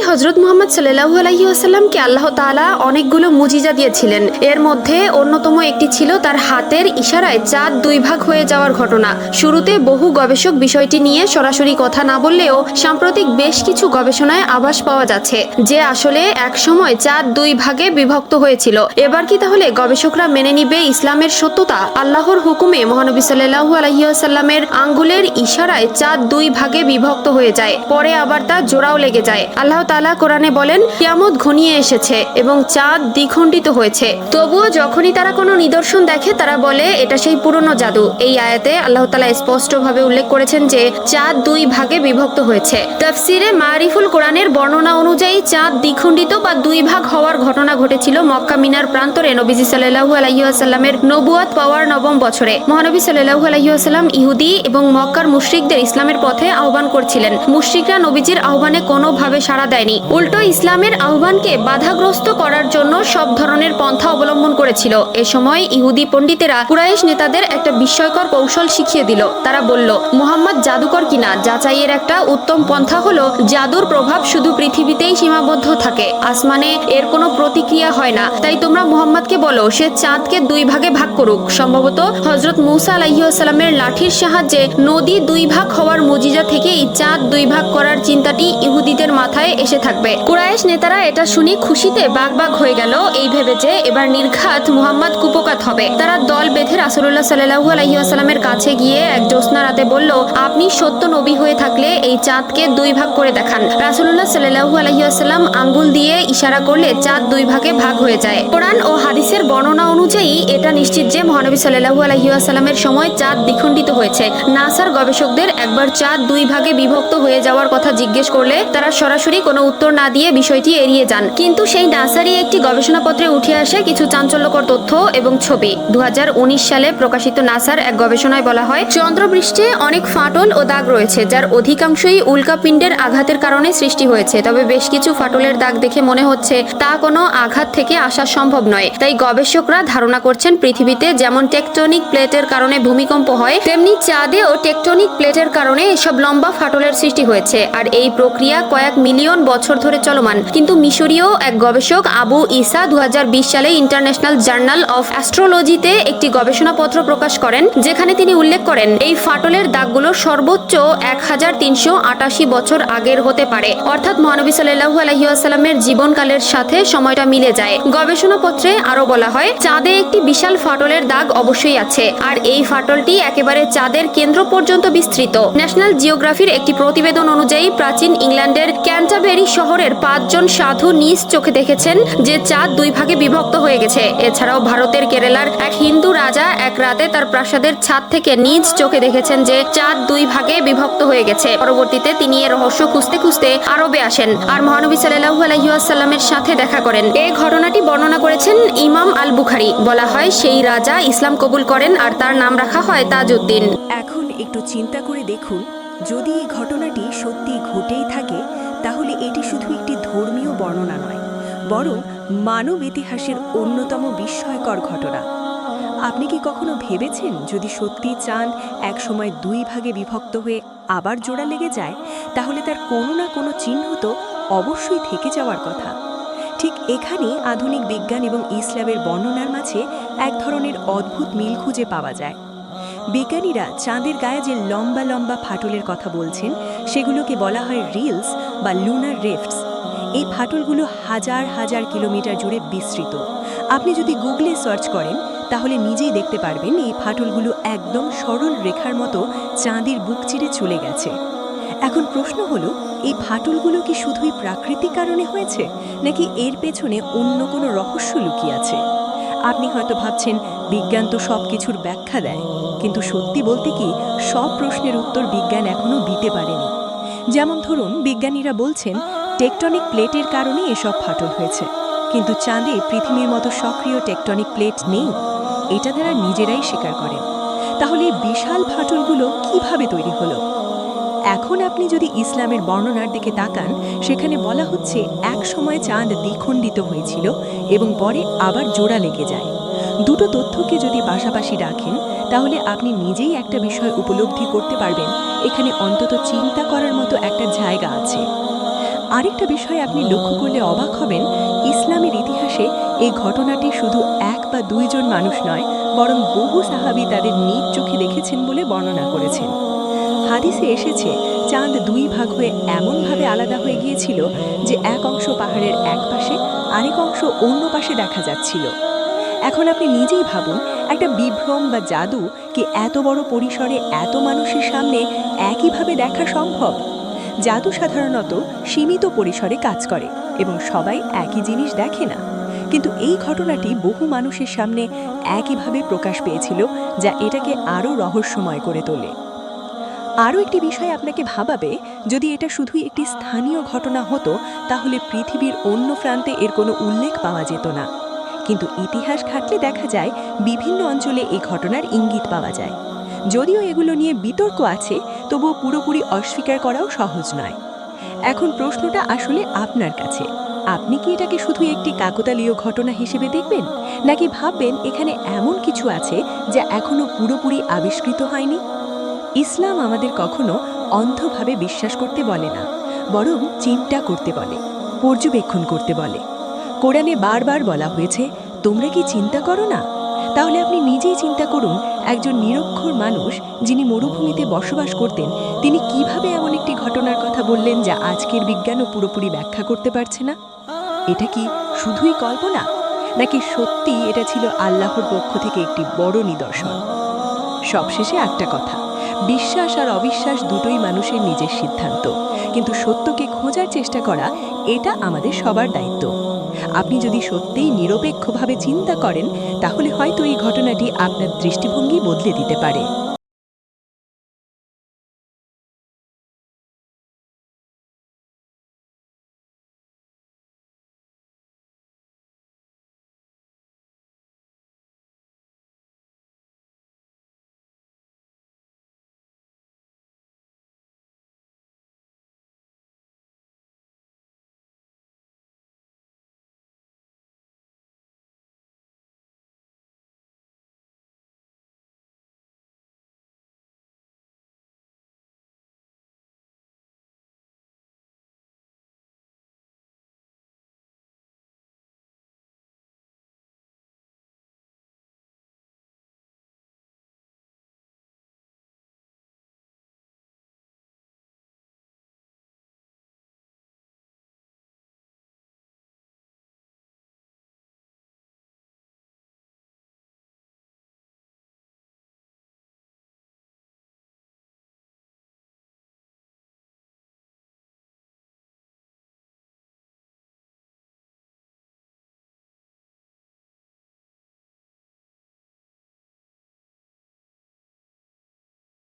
হযরত মুহাম্মদ সাল্লাল্লাহু আলাইহি ওয়াসাল্লামকে আল্লাহ তাআলা অনেকগুলো মুজিজা দিয়েছিলেন। এর মধ্যে অন্যতম একটি ছিল তার হাতের ইশারায় চাঁদ দুই ভাগ হয়ে যাওয়ার ঘটনা। শুরুতে বহু গবেষক বিষয়টি নিয়ে সরাসরি কথা না বললেও সাম্প্রতিক বেশ কিছু গবেষণায় আভাস পাওয়া যাচ্ছে যে আসলে এক সময় চাঁদ দুই ভাগে বিভক্ত হয়েছিল। এবার কি তাহলে গবেষকরা মেনে নিবে ইসলামের সত্যতা? আল্লাহর হুকুমে মহানবী সাল্লাল্লাহু আলাইহি ওয়াসাল্লামের আঙ্গুলের ইশারায় চাঁদ দুই ভাগে বিভক্ত হয়ে যায়, পরে আবার তা জোড়াও লেগে যায়। আল্লাহ তাআলা কোরআনে বলেন, কিয়ামত ঘনিয়ে এসেছে এবং চাঁদ দ্বিখণ্ডিত হয়েছে। তবুও যখনই তারা কোনো নিদর্শন দেখে তারা বলে এটা সেই পুরনো জাদু। এই আয়াতে আল্লাহ তাআলা স্পষ্টভাবে উল্লেখ করেছেন যে চাঁদ দুই ভাগে বিভক্ত হয়েছে। তাফসিরে মারিফুল কোরআনের বর্ণনা অনুযায়ী চাঁদ দ্বিখণ্ডিত বা দুই ভাগ হওয়ার ঘটনা ঘটেছিল মক্কা মিনার প্রান্তরে নবীজি সাল্লাল্লাহু আলাইহি ওয়াসাল্লামের নবুয়ত পাওয়ার ৯ম বছরে। মহানবী সাল্লাল্লাহু আলাইহি ওয়াসাল্লাম ইহুদি এবং মক্কার মুশরিকদের ইসলামের পথে আহ্বান করছিলেন। মুশরিকরা নবীজির আহ্বানে কোনোভাবে সাড়া দেয়নি, উল্টো ইসলামের আহ্বানকে বাধাগ্রস্ত করার জন্য সব ধরনের পন্থা অবলম্বন করেছিল। এ সময় ইহুদি পণ্ডিতেরা কুরাইশ নেতাদের একটা বিস্ময়কর কৌশল শিখিয়ে দিল। তারা বলল, মুহাম্মদ জাদুকর কিনা যাচাইয়ের একটা উত্তম পন্থা হলো জাদুর প্রভাব শুধু পৃথিবীতেই সীমাবদ্ধ থাকে, আসমানে এর কোনো প্রতিক্রিয়া হয় না। তাই তোমরা মুহাম্মদকে বলো সে চাঁদকে দুই ভাগে ভাগ করুক। সম্ভবত হযরত মূসা আলাইহিস সালামের লাঠির সাহায্যে নদী দুই ভাগ হওয়ার মুজিজা থেকেই চাঁদ দুই ভাগ করার চিন্তাটি ইহুদিদের মাথায় এসে থাকবে। কুরাইশ নেতারা এটা শুনে খুশিতে বাগ হয়ে গেল, এই ভেবে যে এবার নির্ঘাত মুহাম্মদ কুপকাত হবে। তারা দল বেঁধে রাসূলুল্লাহ সাল্লাল্লাহু আলাইহি ওয়াসাল্লামের কাছে গিয়ে এক জ্যোৎস্না রাতে বলল, আপনি সত্য নবী হয়ে থাকলে এই চাঁদকে দুই ভাগ করে দেখান। রাসূলুল্লাহ সাল্লাল্লাহু আলাইহি ওয়াসাল্লাম আঙ্গুল দিয়ে ইশারা করলে চাঁদ দুই ভাগে ভাগ হয়ে যায়। কোরআন ও হাদিসের বর্ণনা অনুযায়ী এটা নিশ্চিত যে মহানবী সাল্লাল্লাহু আলাইহি ওয়াসাল্লামের সময় চাঁদ দ্বিখণ্ডিত হয়েছে। নাসার গবেষকদের একবার চাঁদ দুই ভাগে বিভক্ত হয়ে যাওয়ার কথা জিজ্ঞেস করলে তারা সরাসরি কোনো উত্তর না দিয়ে বিষয়টি এড়িয়ে যান। কিন্তু সেই নাসারই একটি গবেষণাপত্রে উঠে আসে কিছু চাঞ্চল্যকর তথ্য এবং ছবি। ২০১৯ সালে প্রকাশিত নাসার এক গবেষণায় বলা হয়, চন্দ্রপৃষ্ঠে অনেক ফাটল ও দাগ রয়েছে যার অধিকাংশই উল্কাপিণ্ডের আঘাতের কারণে সৃষ্টি হয়েছে। তবে বেশ কিছু ফাটলের দাগ দেখে মনে হচ্ছে তা কোনো আঘাত থেকে আসা সম্ভব নয়। তাই গবেষকরা ধারণা করছেন পৃথিবীতে যেমন টেকটনিক প্লেটের কারণে ভূমিকম্প হয়, তেমনি চাঁদেও টেকটনিক প্লেটের কারণে এসব লম্বা ফাটলের সৃষ্টি হয়েছে। আর এই প্রক্রিয়া কয়েক মিলিয়ন বছর ধরে চলমান। কিন্তু মিশরীয় এক গবেষক আবু ঈসা ২০২০ সালে ইন্টারন্যাশনাল জার্নাল অফ অ্যাস্ট্রোলজিতে একটি গবেষণাপত্র প্রকাশ করেন, যেখানে তিনি উল্লেখ করেন এই ফাটলের দাগগুলো সর্বোচ্চ ১৩৮৮ বছর আগের হতে পারে, অর্থাৎ মহানবী সাল্লাল্লাহু আলাইহি ওয়াসাল্লামের জীবনকালের সাথে সময়টা মিলে যায়। গবেষণাপত্রে আরো বলা হয়, চাঁদে একটি বিশাল ফাটলের দাগ অবশ্যই আছে, আর এই ফাটলটি একেবারে চাঁদের কেন্দ্র পর্যন্ত বিস্তৃত। ন্যাশনাল জিওগ্রাফির একটি প্রতিবেদন অনুযায়ী প্রাচীন ইংল্যান্ডের ক্যান্টারবেরি শহরের ৫ জন সাধু নিজ চোখে দেখেছেন যে চাঁদ দুই ভাগে বিভক্ত হয়ে গেছে। এছাড়াও ভারতের কেরালার এক হিন্দু রাজা এক রাতে তার প্রাসাদের ছাদ থেকে নিজ চোখে দেখেছেন যে চাঁদ দুই ভাগে বিভক্ত হয়ে গেছে। পরবর্তীতে তিনি এর রহস্য খুঁজতে খুঁজতে আরবে আসেন আর মহানবী সাল্লাল্লাহু আলাইহি ওয়াসাল্লামের সাথে দেখা করেন। এই ঘটনাটি বর্ণনা করেছেন ইমাম আল বুখারী। বলা হয় সেই রাজা ইসলাম কবুল করেন আর তার নাম রাখা হয় তাজউদ্দিন। এখন একটু চিন্তা করে দেখুন, যদি এই ঘটনাটি সত্যি ঘটেই থাকে তাহলে এটি শুধু একটি ধর্মীয় বর্ণনা নয়, বরং মানব ইতিহাসের অন্যতম বিস্ময়কর ঘটনা। আপনি কি কখনো ভেবেছেন যদি সত্যি চাঁদ একসময় দুই ভাগে বিভক্ত হয়ে আবার জোড়া লেগে যায়, তাহলে তার কোনো না কোনো চিহ্ন তো অবশ্যই থেকে যাওয়ার কথা। ঠিক এখানে আধুনিক বিজ্ঞান এবং ইসলামের বর্ণনার মাঝে এক ধরনের অদ্ভুত মিল খুঁজে পাওয়া যায়। বিজ্ঞানীরা চাঁদের গায়ে যে লম্বা লম্বা ফাটলের কথা বলছেন সেগুলোকে বলা হয় রিলস বা লুনার রিফটস। এই ফাটলগুলো হাজার হাজার কিলোমিটার জুড়ে বিস্তৃত। আপনি যদি গুগলে সার্চ করেন তাহলে নিজেই দেখতে পারবেন এই ফাটলগুলো একদম সরল রেখার মতো চাঁদের বুক চিরে চলে গেছে। এখন প্রশ্ন হলো, এই ফাটলগুলো কি শুধুই প্রাকৃতিক কারণে হয়েছে, নাকি এর পেছনে অন্য কোনো রহস্য লুকিয়ে আছে? আপনি হয়তো ভাবছেন বিজ্ঞান তো সব কিছুর ব্যাখ্যা দেয়, কিন্তু সত্যি বলতে কি সব প্রশ্নের উত্তর বিজ্ঞান এখনও দিতে পারেনি। যেমন ধরুন, বিজ্ঞানীরা বলছেন টেকটনিক প্লেটের কারণে এসব ফাটল হয়েছে, কিন্তু চাঁদে পৃথিবীর মতো সক্রিয় টেকটনিক প্লেট নেই, এটা তারা নিজেরাই স্বীকার করেন। তাহলে বিশাল ফাটলগুলো কিভাবে তৈরি হলো? এখন আপনি যদি ইসলামের বর্ণনার দিকে তাকান, সেখানে বলা হচ্ছে এক সময় চাঁদ দ্বিখণ্ডিত হয়েছিল এবং পরে আবার জোড়া লেগে যায়। দুটো তথ্যকে যদি পাশাপাশি রাখেন তাহলে আপনি নিজেই একটা বিষয় উপলব্ধি করতে পারবেন, এখানে অন্তত চিন্তা করার মতো একটা জায়গা আছে। আরেকটা বিষয় আপনি লক্ষ্য করলে অবাক হবেন, ইসলামের ইতিহাসে এই ঘটনাটি শুধু 1 বা 2 জন মানুষ নয়, বরং বহু সাহাবী তাদের নিজ চোখে দেখেছেন বলে বর্ণনা করেছেন। হাদিসে এসেছে, চাঁদ 2 ভাগ হয়ে এমনভাবে আলাদা হয়ে গিয়েছিল যে এক অংশ পাহাড়ের এক পাশে, আরেক অংশ অন্য পাশে দেখা যাচ্ছিল। এখন আপনি নিজেই ভাবুন, একটা বিভ্রম বা জাদু কি এত বড় পরিসরে এত মানুষের সামনে একইভাবে দেখা সম্ভব? জাদু সাধারণত সীমিত পরিসরে কাজ করে এবং সবাই একই জিনিস দেখে না, কিন্তু এই ঘটনাটি বহু মানুষের সামনে একইভাবে প্রকাশ পেয়েছিল, যা এটাকে আরও রহস্যময় করে তোলে। আরও একটি বিষয় আপনাকে ভাবাবে, যদি এটা শুধুই একটি স্থানীয় ঘটনা হতো তাহলে পৃথিবীর অন্য প্রান্তে এর কোনো উল্লেখ পাওয়া যেত না। কিন্তু ইতিহাস ঘাটলে দেখা যায় বিভিন্ন অঞ্চলে এই ঘটনার ইঙ্গিত পাওয়া যায়। যদিও এগুলো নিয়ে বিতর্ক আছে, তবুও পুরোপুরি অস্বীকার করাও সহজ নয়। এখন প্রশ্নটা আসলে আপনার কাছে, আপনি কি এটাকে শুধু একটি কাকতালীয় ঘটনা হিসেবে দেখবেন, নাকি ভাববেন এখানে এমন কিছু আছে যা এখনো পুরোপুরি আবিষ্কৃত হয়নি? ইসলাম আমাদের কখনো অন্ধভাবে বিশ্বাস করতে বলে না, বরং চিন্তা করতে বলে, পর্যবেক্ষণ করতে বলে। কোরআনে বারবার বলা হয়েছে, তোমরা কি চিন্তা করো না? তাহলে আপনি নিজেই চিন্তা করুন, একজন নিরক্ষর মানুষ যিনি মরুভূমিতে বসবাস করতেন, তিনি কিভাবে এমন একটি ঘটনার কথা বললেন যা আজকের বিজ্ঞানও পুরোপুরি ব্যাখ্যা করতে পারছে না? এটা কি শুধুই কল্পনা, নাকি সত্যি এটা ছিল আল্লাহর পক্ষ থেকে একটি বড় নিদর্শন? সবশেষে একটা কথা, বিশ্বাস আর অবিশ্বাস দুটোই মানুষের নিজের সিদ্ধান্ত, কিন্তু সত্যকে খোঁজার চেষ্টা করা এটা আমাদের সবার দায়িত্ব। আপনি যদি সত্যিই নিরপেক্ষভাবে চিন্তা করেন, তাহলে হয়তো এই ঘটনাটি আপনার দৃষ্টিভঙ্গি বদলে দিতে পারে।